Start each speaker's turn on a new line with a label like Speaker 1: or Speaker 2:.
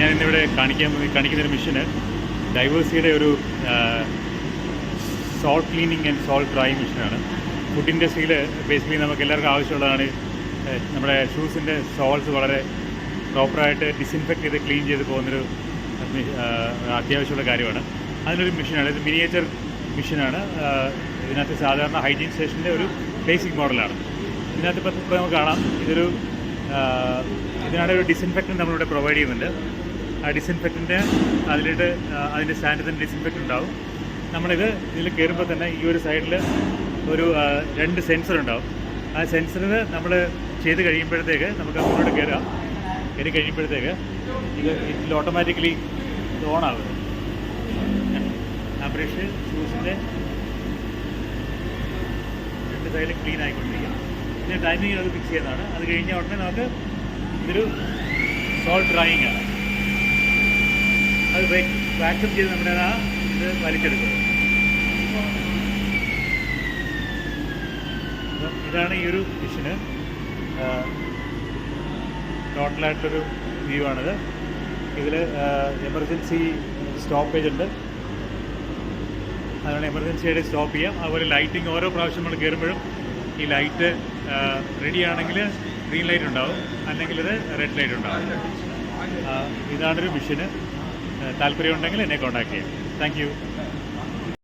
Speaker 1: ഞാനിന്നിവിടെ കാണിക്കുന്നൊരു മെഷീന് ഡൈവേഴ്സിയുടെ ഒരു salt cleaning and salt drying മെഷീനാണ്. ഫുഡ് ഇൻഡസ്ട്രിയിൽ ബേസിക്കലി നമുക്ക് എല്ലാവർക്കും ആവശ്യമുള്ളതാണ്. നമ്മുടെ ഷൂസിൻ്റെ സോൾസ് വളരെ പ്രോപ്പറായിട്ട് ഡിസിൻഫെക്റ്റ് ചെയ്ത് ക്ലീൻ ചെയ്ത് പോകുന്നൊരു അത്യാവശ്യമുള്ള കാര്യമാണ്. അതിനൊരു മെഷീനാണ്. ഇത് മിനിയേച്ചർ മെഷീനാണ്. ഇതിനകത്ത് സാധാരണ ഹൈജീൻ സ്റ്റേഷൻ്റെ ഒരു ബേസിക് മോഡലാണ്. ഇതിനകത്ത് ഇപ്പോൾ നമുക്ക് കാണാം, ഇതിനാണ് ഒരു ഡിസിൻഫെക്റ്റൻ്റ് നമ്മളിവിടെ പ്രൊവൈഡ് ചെയ്യുന്നുണ്ട്. ആ ഡിസിൻഫെക്റ്റൻ്റ് അതിലിട്ട് അതിൻ്റെ സ്റ്റാൻഡിൽ തന്നെ ഡിസിൻഫെക്റ്റ് ഉണ്ടാവും. ഇതിൽ കയറുമ്പോൾ തന്നെ ഈ ഒരു സൈഡിൽ ഒരു 2 സെൻസർ ഉണ്ടാവും. ആ സെൻസറിൽ നമ്മൾ ചെയ്ത് കഴിയുമ്പോഴത്തേക്ക് നമുക്ക് അങ്ങോട്ട് കയറി കഴിയുമ്പോഴത്തേക്ക് ഇതിൽ ഓട്ടോമാറ്റിക്കലി ഇത് ഓണാകും. ആ ബ്രഷ് ഷൂസിൻ്റെ 2 സൈഡിൽ ക്ലീൻ ആയിക്കൊണ്ടിരിക്കും. ഇതിൻ്റെ ടൈമിങ് അത് ഫിക്സ് ചെയ്യുന്നതാണ്. അത് കഴിഞ്ഞ ഉടനെ നമുക്ക് ഇതൊരു സോൾട്ട് ഡ്രൈയിങ് ആണ്. അത് വാക്യൂം ചെയ്ത് നമ്മുടെ ഇത് വലിച്ചെടുക്കും. ഇതാണ് ഈ ഒരു മെഷീന്. ടോട്ടലായിട്ടൊരു വ്യൂ ആണിത്. ഇതിൽ എമർജൻസി സ്റ്റോപ്പേജ് ഉണ്ട്. അതുകൊണ്ട് എമർജൻസി ആയിട്ട് സ്റ്റോപ്പ് ചെയ്യാം. അതുപോലെ ലൈറ്റിങ് ഓരോ പ്രാവശ്യം നമ്മൾ കയറുമ്പോഴും ഈ ലൈറ്റ് റെഡി ആണെങ്കിൽ ഗ്രീൻ ലൈറ്റ് ഉണ്ടാവും, അല്ലെങ്കിൽ ഇത് റെഡ് ലൈറ്റ് ഉണ്ടാവും. ഇതാണൊരു മെഷീന്. താല്പര്യമുണ്ടെങ്കിൽ എന്നെ കോൺടാക്ട് ചെയ്യാം. Thank you.